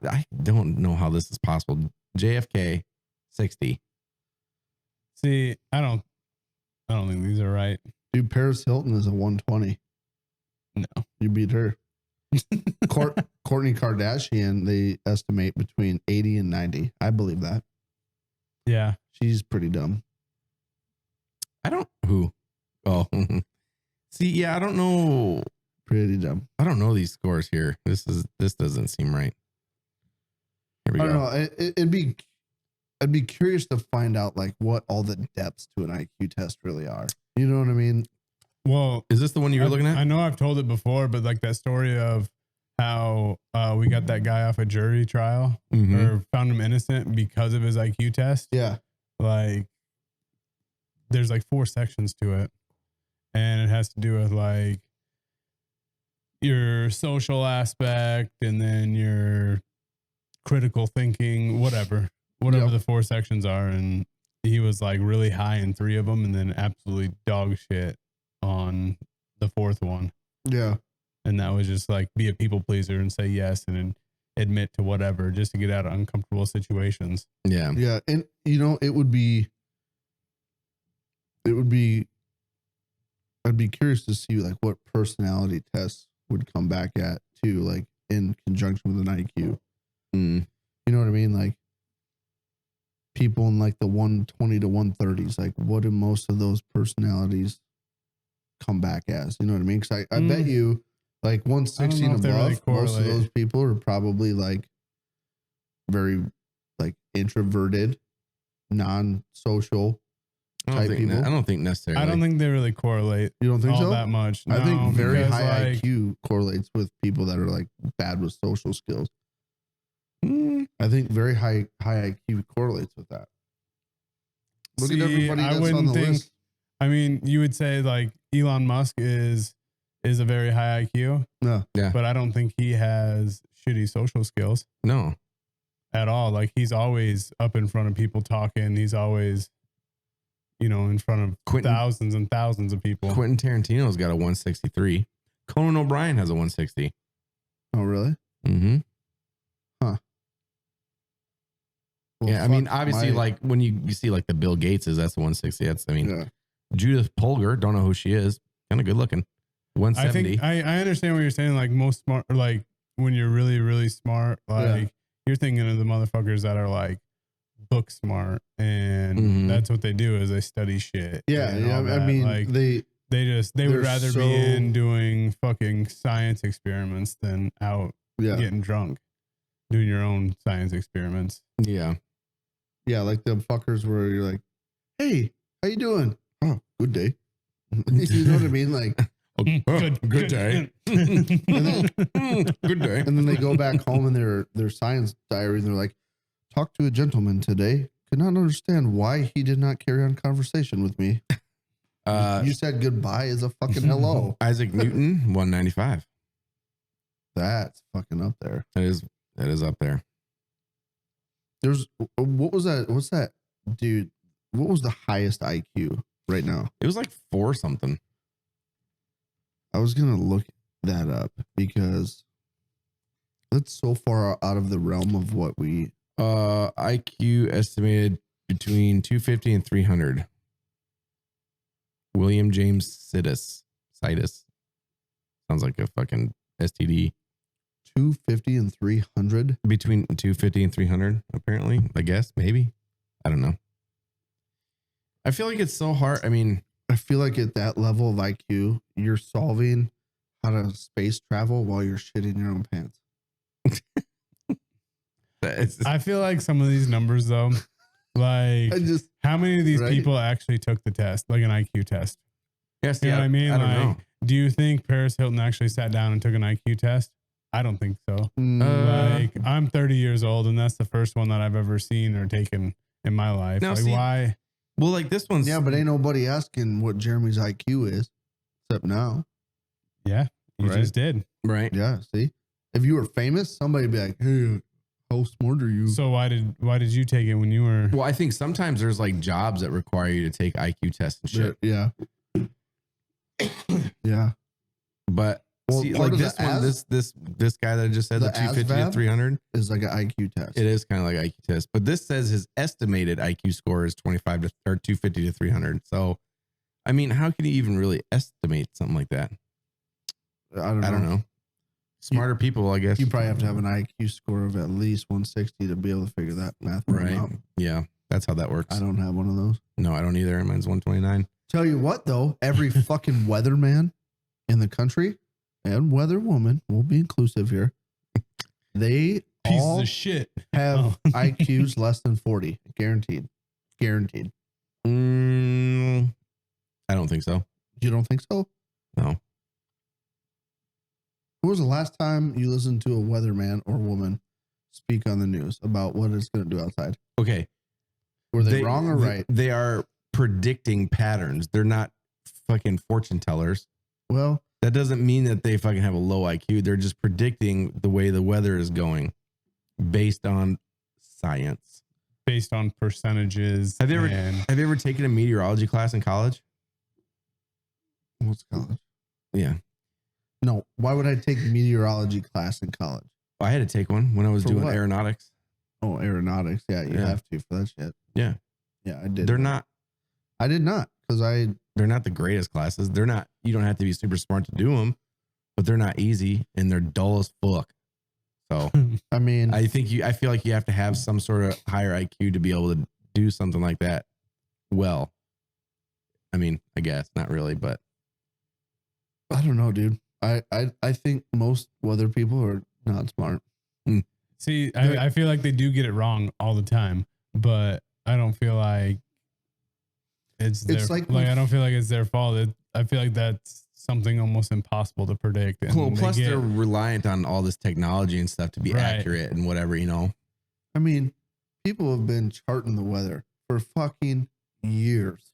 I don't know how this is possible. JFK 60. See, I don't think these are right. Dude, Paris Hilton is a 120. No, you beat her. Kourtney Kardashian, they estimate between 80 and 90. I believe that. Yeah, she's pretty dumb. Oh, see, yeah, I don't know. Pretty dumb. I don't know these scores here. This doesn't seem right. Here we go. I don't know. I'd be curious to find out like what all the depths to an IQ test really are. You know what I mean? Well, is this the one you were looking at? I know I've told it before, but like that story of how we got that guy off a jury trial or found him innocent because of his IQ test. Yeah. Like there's like 4 sections to it. And it has to do with like your social aspect and then your critical thinking, whatever the 4 sections are. And he was like really high in 3 of them and then absolutely dog shit on the 4th one. Yeah. And that was just like be a people pleaser and say yes and admit to whatever just to get out of uncomfortable situations. Yeah. Yeah. And I'd be curious to see like what personality tests would come back at too, like in conjunction with an IQ. You know what I mean? Like people in like the 120 to 130s, like what do most of those personalities come back as? You know what I mean? Because I bet you like 160 and above, most of those people are probably like very like introverted, non-social type people. I don't think necessarily. I don't think they really correlate. You don't think all so? that much. I think No, very because, high like, IQ correlates with people that are like bad with social skills. Mm, I think very high IQ correlates with that. Look at See, everybody I that's on wouldn't the think- list. I mean, you would say like Elon Musk is a very high IQ, No. Yeah. but I don't think he has shitty social skills No. at all. Like he's always up in front of people talking. He's always, in front of thousands and thousands of people. Quentin Tarantino's got a 163. Conan O'Brien has a 160. Oh, really? Mm-hmm. Well, Yeah, I mean, fuck obviously, my- like when you see like the Bill Gateses, that's the 160. That's, I mean, yeah. Judith Polgar, don't know who she is. Kind of good looking. I 170. think I understand what you're saying. Like most smart, like when you're really, really smart, like you're thinking of the motherfuckers that are like book smart and Mhm. that's what they do is they study shit. Yeah, and yeah. all I that. mean, like they they they're would rather so- be in doing fucking science experiments than out yeah. getting drunk doing your own science experiments. Yeah. Yeah, like the fuckers where you're like, "Hey, how you doing? Oh, good day." You know what I mean? Like, Good day. Good day. and then they go back home in their science diary and they're like, "Talk to a gentleman today. Could not understand why he did not carry on conversation with me. You said goodbye as a fucking hello." Isaac Newton, 195. That's fucking up there. That is up there. There's what was that? What's that, dude? What was the highest IQ right now? It was like 4 something. I was gonna look that up because that's so far out of the realm of what we. IQ estimated between 250 and 300. William James Sidis. Sounds like a fucking STD. 250 and 300. Between 250 and 300, apparently. I guess, maybe. I don't know. I feel like it's so hard. I mean, I feel like at that level of IQ, you're solving how to space travel while you're shitting your own pants. I feel like some of these numbers though, like I just how many of these Right? people actually took the test, like an IQ test? yes, You know what I mean? I don't Like, know. do you think Paris Hilton actually sat down and took an IQ test? I don't think so. Like I'm 30 years old and that's the first one that I've ever seen or taken in my life. Now, Like see- why? Well, like this one's. yeah, but ain't nobody asking what Jeremy's IQ is, except now. Yeah, you Right. just did. Right. Yeah, see, if you were famous, somebody'd be like, "Hey, how smart are you?" So why did you take it when you were? Well, I think sometimes there's like jobs that require you to take IQ tests and shit. Yeah, yeah. But Well, see, part like of this the one, this guy that I just said, the the 250 to ASVAB? 300, Is like an IQ test. it is kind of like IQ test. But this says his estimated IQ score is 25 to or 250 to 300. So, I mean, how can you even really estimate something like that? I don't I don't know. Smarter people, I guess. You probably have to have an IQ score of at least 160 to be able to figure that math right out. Yeah, that's how that works. I don't have one of those. No, I don't either. Mine's 129. Tell you what, though, every fucking weatherman in the country and weather woman, we'll be inclusive here. They Pieces all of shit. have Oh. IQs less than 40, guaranteed. Guaranteed. I don't think so. You don't think so? No. When was the last time you listened to a weatherman or woman speak on the news about what it's going to do outside? Okay. Were they wrong or right? They are predicting patterns. They're not fucking fortune tellers. Well, That doesn't mean that they fucking have a low IQ. They're just predicting the way the weather is going based on science. Based on percentages. Have you ever and have you ever taken a meteorology class in college? what's college? Yeah. No, why would I take meteorology class in college? I had to take one when I was For doing what? aeronautics. Oh, aeronautics. Yeah, you Yeah. have to for that shit. Yeah. Yeah, I did. They're not I did not because they're not the greatest classes. They're not, you don't have to be super smart to do them, but they're not easy and they're dull as fuck. So I mean, I feel like you have to have some sort of higher IQ to be able to do something like that. Well, I mean, I guess not really, but I don't know, dude. I think most weather people are not smart. See, I feel like they do get it wrong all the time, but I don't feel like it's like I don't feel like it's their fault. I feel like that's something almost impossible to predict. And Well, plus they're reliant on all this technology and stuff to be accurate and whatever, you know. I mean, people have been charting the weather for fucking years.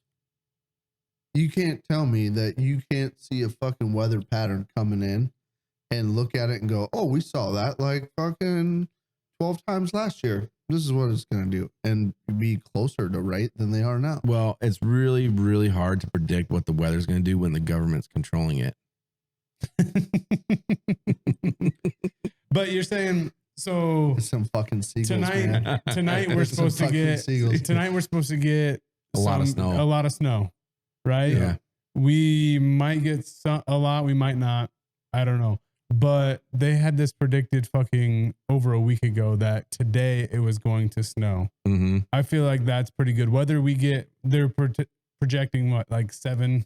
You can't tell me that you can't see a fucking weather pattern coming in and look at it and go, oh, we saw that like fucking 12 times last year. This is what it's going to do, and be closer to right than they are now. Well, it's really, really hard to predict what the weather's going to do when the government's controlling it. But you're saying, so some fucking seagulls, tonight we're supposed to get a lot of snow, right? Yeah. We might get a lot, we might not. I don't know. But they had this predicted fucking over a week ago that today it was going to snow. Mm-hmm. I feel like that's pretty good. Whether we get, they're projecting what, like 7-8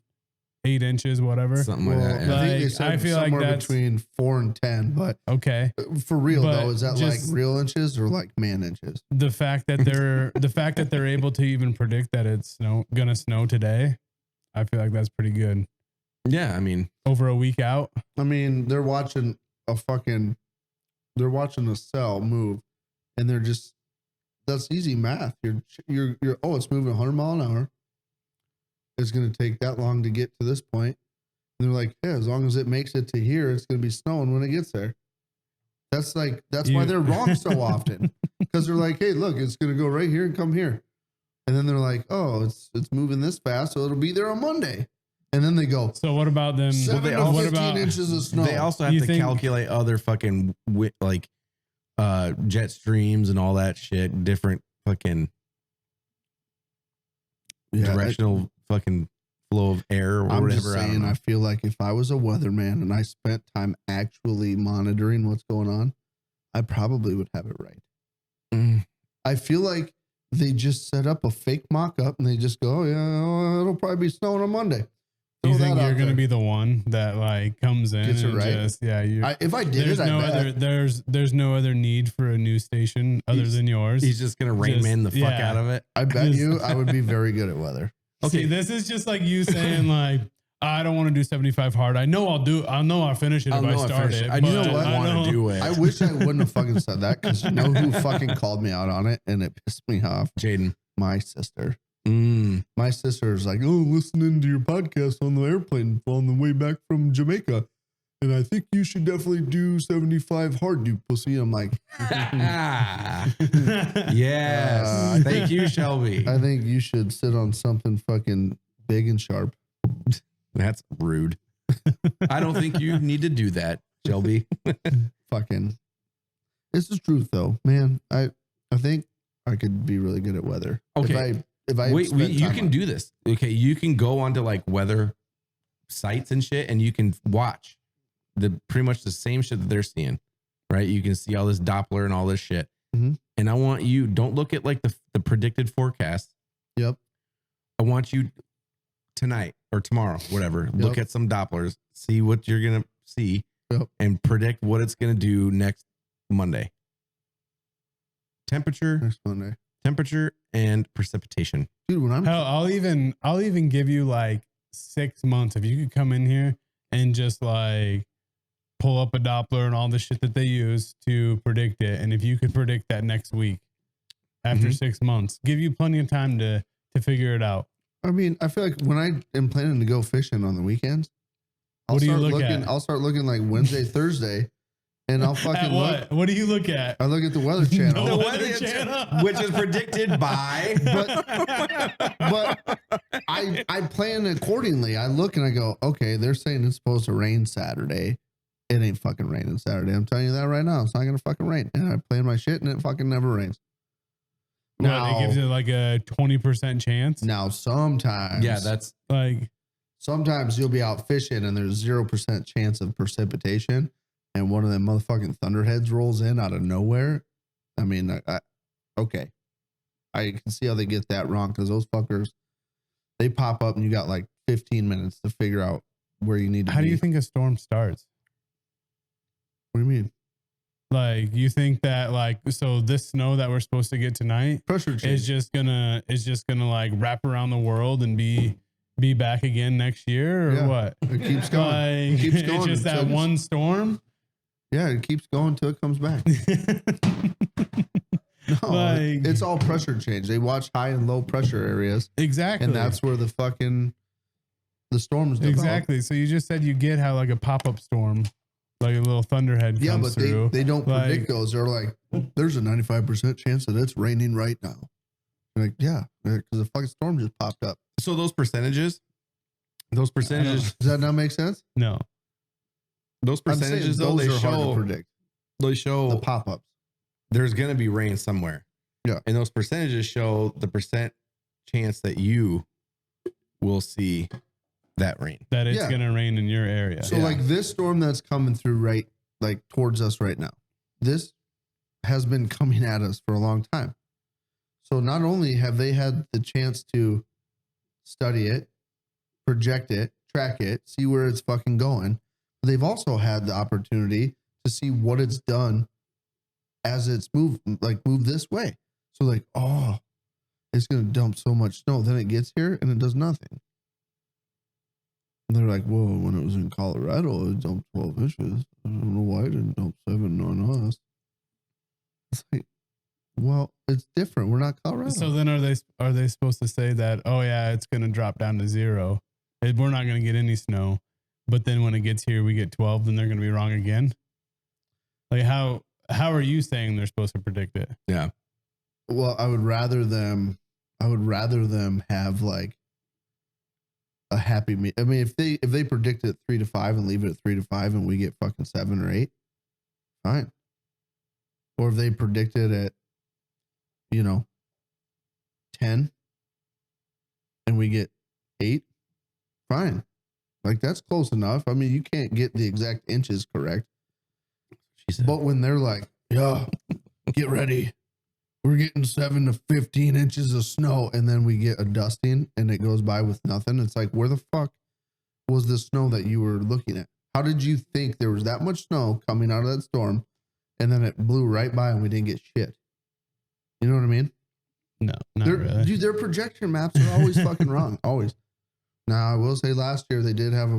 inches, whatever. Something like that. Yeah. I think they said I feel somewhere like that's between 4 and 10. But okay. For real But though, is that like real inches or like man inches? The fact that they're able to even predict that it's gonna snow today, I feel like that's pretty good. Yeah, I mean, over a week out. I mean, they're watching a cell move, and they're just, that's easy math. You're it's moving 100 mile an hour. It's going to take that long to get to this point. And they're like, yeah, as long as it makes it to here, it's going to be snowing when it gets there. That's why they're wrong so often, because they're like, hey, look, it's going to go right here and come here. And then they're like, oh, it's moving this fast, so it'll be there on Monday. And then they go. So what about them? 7 to 15 inches of snow. They also have to calculate other fucking jet streams and all that shit. Different fucking directional fucking flow of air or I'm whatever. Just saying, I feel like if I was a weatherman and I spent time actually monitoring what's going on, I probably would have it right. I feel like they just set up a fake mock-up and they just go, oh yeah, it'll probably be snowing on Monday. Do you think you're going to be the one that like comes in gets it and right? Just, if I did there's no other there's no other need for a news station other than yours. He's just going to Rain Man the fuck out of it. I bet you I would be very good at weather. Okay, see, this is just like you saying like, I don't want to do 75 hard. I know I'll finish it if I start it. I know what I want to do it. I wish I wouldn't have fucking said that, because you know who fucking called me out on it and it pissed me off? Jaden. My sister. My sister's like, oh, listening to your podcast on the airplane on the way back from Jamaica, and I think you should definitely do 75 hard, you pussy. I'm like, yes, thank you, Shelby. I think you should sit on something fucking big and sharp. That's rude. I don't think you need to do that, Shelby. Fucking, this is truth though, man. I think I could be really good at weather. Okay. If I you can do this. Okay, you can go onto like weather sites and shit, and you can watch pretty much the same shit that they're seeing, right? You can see all this Doppler and all this shit. Mm-hmm. And I want you, don't look at like the predicted forecast. Yep. I want you tonight or tomorrow, whatever. Yep. Look at some Dopplers, see what you're gonna see, and predict what it's gonna do next Monday. Temperature and precipitation. Dude, when I'll even give you like 6 months if you could come in here and just like pull up a Doppler and all the shit that they use to predict it, and if you could predict that next week after 6 months, give you plenty of time to figure it out. I mean, I feel like when I am planning to go fishing on the weekends, I'll start looking like Wednesday, Thursday. And I'll fucking look. What do you look at? I look at the Weather Channel. The Weather Channel, which is predicted by. But I plan accordingly. I look and I go, okay, they're saying it's supposed to rain Saturday. It ain't fucking raining Saturday. I'm telling you that right now. It's not gonna fucking rain. And I plan my shit and it fucking never rains. Now, it gives it like a 20% chance. Now sometimes, that's like sometimes you'll be out fishing and there's 0% chance of precipitation. And one of them motherfucking thunderheads rolls in out of nowhere. I mean, okay. I can see how they get that wrong, because those fuckers, they pop up and you got like 15 minutes to figure out where you need to be. How do you think a storm starts? What do you mean? Like, you think that like, so this snow that we're supposed to get tonight Pressure change. is just gonna like wrap around the world and be back again next year, or Yeah. what? It keeps going. Like, Keeps going it's just that until one storm. Yeah, it keeps going until it comes back. No, Like- it's all pressure change. They watch high and low pressure areas, Exactly. and that's where the storms develop. exactly. So you just said you get how like a pop-up storm, like a little thunderhead Yeah, comes but through. they don't Like- predict those. They're like, there's a 95% chance that it's raining right now. You're like, yeah, because the fucking storm just popped up. So those percentages, Does that not make sense? No. those I'm saying percentages though, those they are hard to show, predict. they show The pop-ups. there's going to be rain somewhere. Yeah. And those percentages show the percent chance that you will see that rain. That it's Yeah. gonna rain in your area. So Yeah. like this storm that's coming through right, like towards us right now, this has been coming at us for a long time. So not only have they had the chance to study it, project it, track it, see where it's fucking going, but they've also had the opportunity to see what it's done as it's moved this way. So like, oh, it's going to dump so much snow. Then it gets here and it does nothing. And they're like, whoa, when it was in Colorado, it dumped 12 inches. I don't know why it didn't dump 7 on us. It's like, well, it's different. We're not Colorado. So then are they supposed to say that, oh yeah, it's gonna drop down to 0. We're not gonna get any snow, but then when it gets here we get 12, then they're gonna be wrong again? Like how are you saying they're supposed to predict it? Yeah. Well, I would rather them have like a happy I mean, if they predict it 3 to 5 and leave it at 3 to 5 and we get fucking 7 or 8, fine. Or if they predict it at 10 and we get 8, fine. Like that's close enough. I mean, you can't get the exact inches correct. But when they're like, yeah, get ready. We're getting 7 to 15 inches of snow, and then we get a dusting and it goes by with nothing. It's like, where the fuck was the snow that you were looking at? How did you think there was that much snow coming out of that storm and then it blew right by and we didn't get shit? You know what I mean? No, not really. Dude, their projection maps are always fucking wrong. Always. Now, I will say last year they did have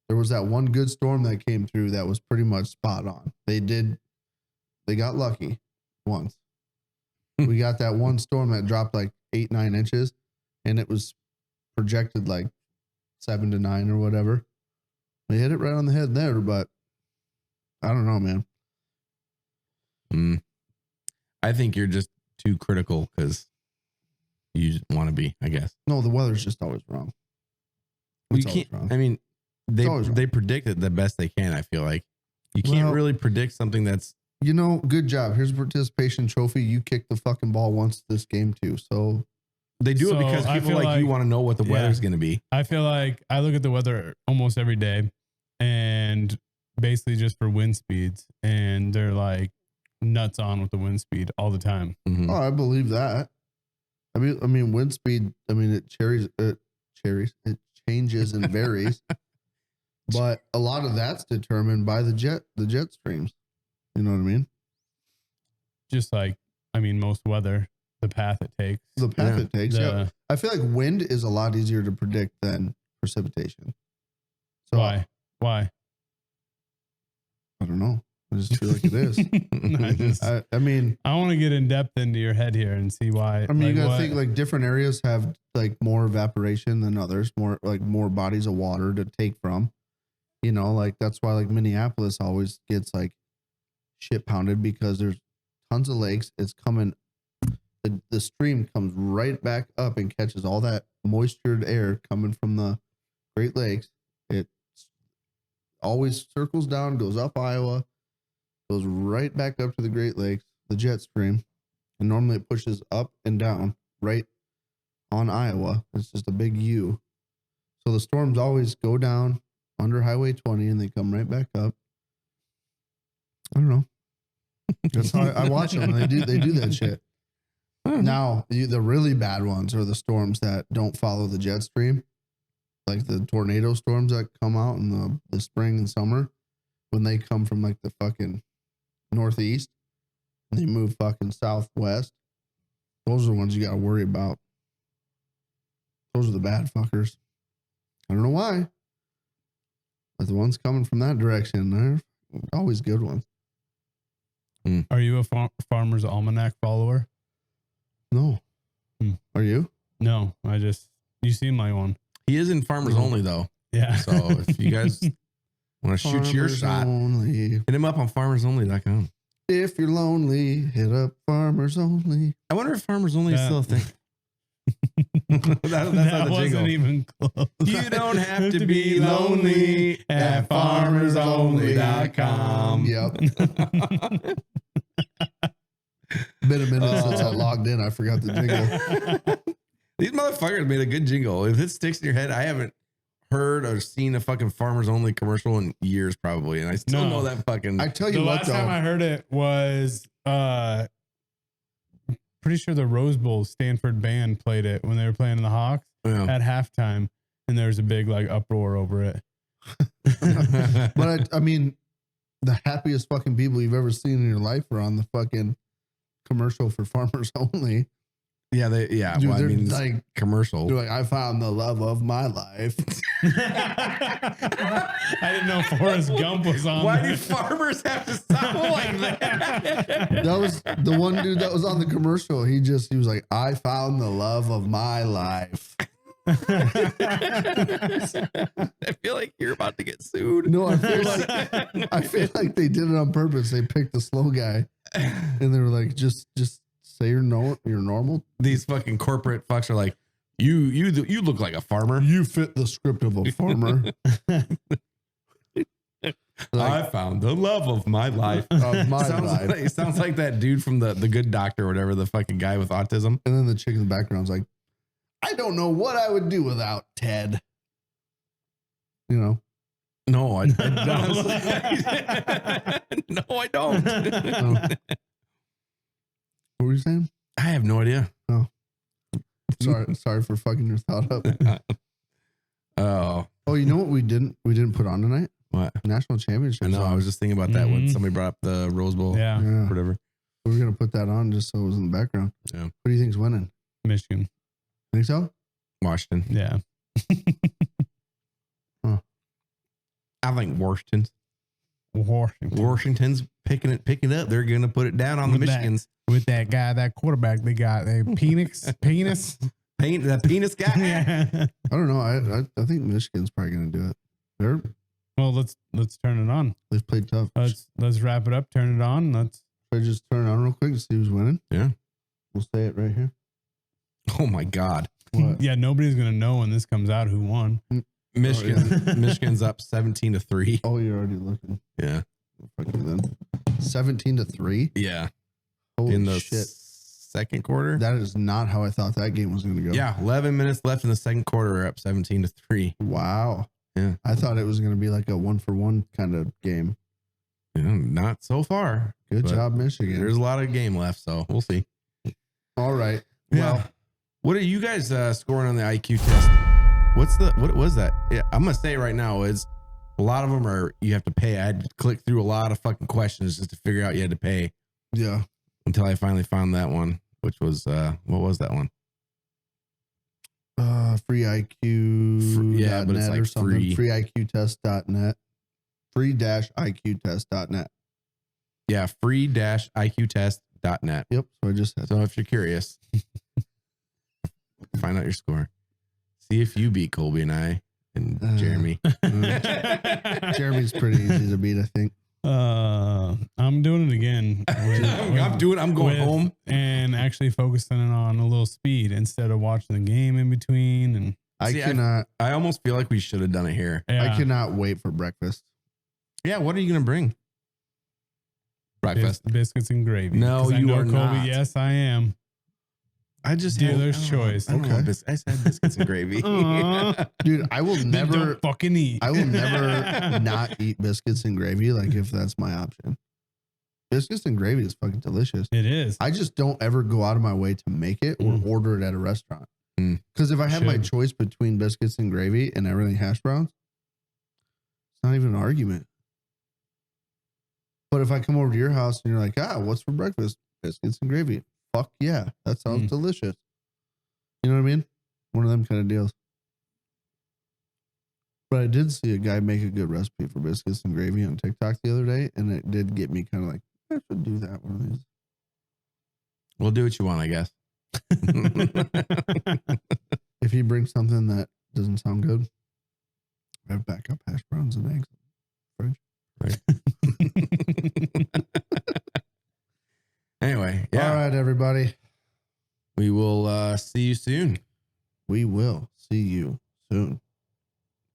there was that one good storm that came through that was pretty much spot on. They got lucky once. We got that one storm that dropped like 8-9 inches and it was projected like 7 to 9 or whatever. They hit it right on the head there, but I don't know, man. I think you're just too critical because you want to be, I guess. No, the weather's just always wrong. You It's always can't, wrong. I mean, always wrong. they predict it the best they can, I feel like. You can't Well- really predict something that's Good job. Here's a participation trophy. You kicked the fucking ball once this game too. So they do So it because I people feel like you like- want to know what the Yeah. weather's going to be. I feel like I look at the weather almost every day and basically just for wind speeds, and they're like nuts on with the wind speed all the time. Mhm. oh, I believe that. I mean, wind speed. I mean, it changes and varies, but a lot of that's determined by the jet streams. You know what I mean? Just like, I mean, most weather, the path it takes. The path Yeah. it takes. Yeah, I feel like wind is a lot easier to predict than precipitation. So Why? I don't know. I just feel like it is. I mean, I want to get in depth into your head here and see why. I mean, you gotta what- think like different areas have like more evaporation than others, more bodies of water to take from. Like that's why like Minneapolis always gets like shit pounded because there's tons of lakes. It's coming, the stream comes right back up and catches all that moistured air coming from the Great Lakes. It always circles down, goes up Iowa, goes right back up to the Great Lakes, the jet stream. And normally it pushes up and down right on Iowa. It's just a big U. So the storms always go down under Highway 20 and they come right back up. I don't know. That's how I watch them. They do that shit. Now, the really bad ones are the storms that don't follow the jet stream, like the tornado storms that come out in the spring and summer when they come from like the fucking northeast and they move fucking southwest, those are the ones you got to worry about. Those are the bad fuckers. I don't know why, but the ones coming from that direction, they're always good ones. Are you a Farmer's Almanac follower? No. Are you? No, you seem like one. He is in Farmers Only though. Yeah. So if you guys want to shoot your shot, hit him up on farmersonly.com. If you're lonely, hit up Farmers Only. I wonder if Farmers Only is still a thing. that's that not the wasn't jingle. even close. You don't have to be lonely at farmersonly.com. Yep. Been a minute since I logged in. I forgot the jingle. These motherfuckers made a good jingle. If it sticks in your head, I haven't heard or seen a fucking Farmers Only commercial in years probably, and I still know that fucking. I tell you The what, last though, time I heard it was pretty sure the Rose Bowl Stanford band played it when they were playing the Hawks at halftime, and there was a big like uproar over it. but I mean, the happiest fucking people you've ever seen in your life are on the fucking commercial for Farmers Only. Yeah, Dude, well, I they're mean, like commercial. They're like, I found the love of my life. I didn't know Forrest Gump was on. Why there. do farmers have to sound like that? That was the one dude that was on the commercial. He was like, I found the love of my life. I feel like you're about to get sued. No, I feel like they did it on purpose. They picked the slow guy, and they were like, just say you're normal. These fucking corporate fucks are like, you look like a farmer. You fit the script of a farmer. I found the love of my life. Of my life. It sounds like that dude from the Good Doctor or whatever, the fucking guy with autism. And then the chick in the background's like, I don't know what I would do without Ted. You know? No, I don't. No, I don't. What were you saying? I have no idea. Oh, sorry for fucking your thought up. Oh, You know what we didn't put on tonight? what? National championship. I know. I was just thinking about that when somebody brought up the Rose Bowl. Yeah, Yeah. Whatever. We were gonna put that on just so it was in the background. Yeah. What do you think's winning? Michigan. Think so? Washington. Yeah. I think Washington's picking it up. They're gonna put it down on the Michigans. With that guy, that quarterback they got, penis. That penis guy. Yeah. I don't know. I think Michigan's probably gonna do it. Well, let's turn it on. They've played tough. Let's wrap it up. Turn it on. Should I just turn it on real quick to see who's winning? Yeah. We'll say it right here. Oh my God. What? Yeah, nobody's gonna know when this comes out who won. Michigan's up 17-3. Oh, you're already looking. Yeah. Fuck you then. 17-3. Yeah. Holy In the shit! second quarter. That is not how I thought that game was going to go. Yeah. 11 minutes left in the second quarter. We're up 17-3. Wow. Yeah. I thought it was going to be like a 1-for-1 kind of game. Yeah, not so far. Good But job, Michigan. There's a lot of game left, so we'll see. All right. Yeah. Well, What are you guys scoring on the IQ test? What was that? Yeah, I'm gonna say right now is a lot of them are you have to pay. I had to click through a lot of fucking questions just to figure out you had to pay yeah. until I finally found that one, which was what was that one? Free IQ. Yeah, but it's like or something. free. Freeiqtest.net. Free-IQtest.net. Yeah, free-IQtest.net. Yep. So I just said. So if you're curious, find out your score. See if you beat Colby and I and Jeremy. Jeremy's pretty easy to beat, I think. I'm doing it again. I'm going home and actually focusing on a little speed instead of watching the game in between. And I almost feel like we should have done it here. I cannot wait for breakfast. Yeah, what are you gonna bring? Breakfast. Biscuits and gravy. No, you are Colby, not. Yes, I am. I just Dealer's choice. Okay. I said biscuits and gravy. Dude, I will Then never don't fucking eat. I will never not eat biscuits and gravy, like if that's my option. Biscuits and gravy is fucking delicious. It is. I just don't ever go out of my way to make it or order it at a restaurant. Because if I have my choice between biscuits and gravy and everything hash browns, it's not even an argument. But if I come over to your house and you're like, what's for breakfast? Biscuits and gravy. Fuck yeah. That sounds delicious. You know what I mean? One of them kind of deals. But I did see a guy make a good recipe for biscuits and gravy on TikTok the other day, and it did get me kind of like, I should do that one of these. We'll do what you want, I guess. If you bring something that doesn't sound good, I have backup hash browns and eggs. Right. Anyway, yeah. All right, everybody. We will see you soon. We will see you soon.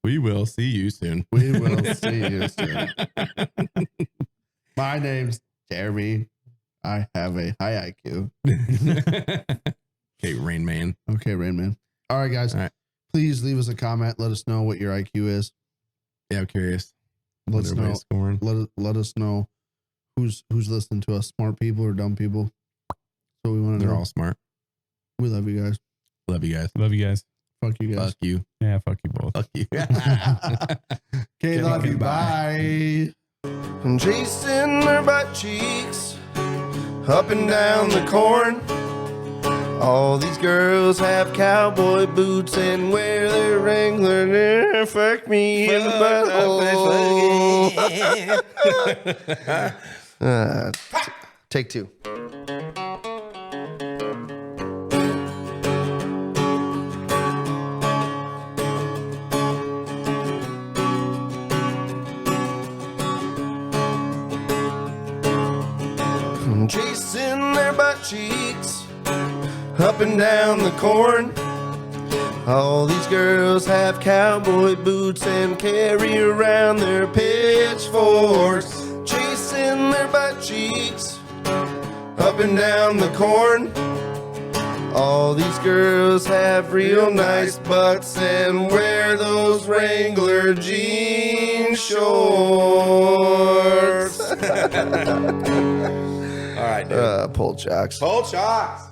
We will see you soon. We will see you soon. My name's Jeremy. I have a high IQ. Okay, Rain Man. Okay, Rain Man. All right, guys. All right. Please leave us a comment. Let us know what your IQ is. Yeah, I'm curious. Let us know. Scoring. Let us know who's listening to us, smart people or dumb people. So we want to know. They're all smart. We love you guys. Love you guys. Love you guys. Fuck you guys. Fuck you. Yeah, fuck you both. Fuck you. KLYB. Bye. And chasing their butt cheeks up and down the corn. All these girls have cowboy boots and wear their Wrangler. Fuck me in the butthole. Take two. Chasing their butt cheeks up and down the corn. All these girls have cowboy boots and carry around their pitchforks. Chasing their butt cheeks up and down the corn. All these girls have real nice butts and wear those Wrangler jean shorts. All right, dude. Pull chocks. Pull chocks.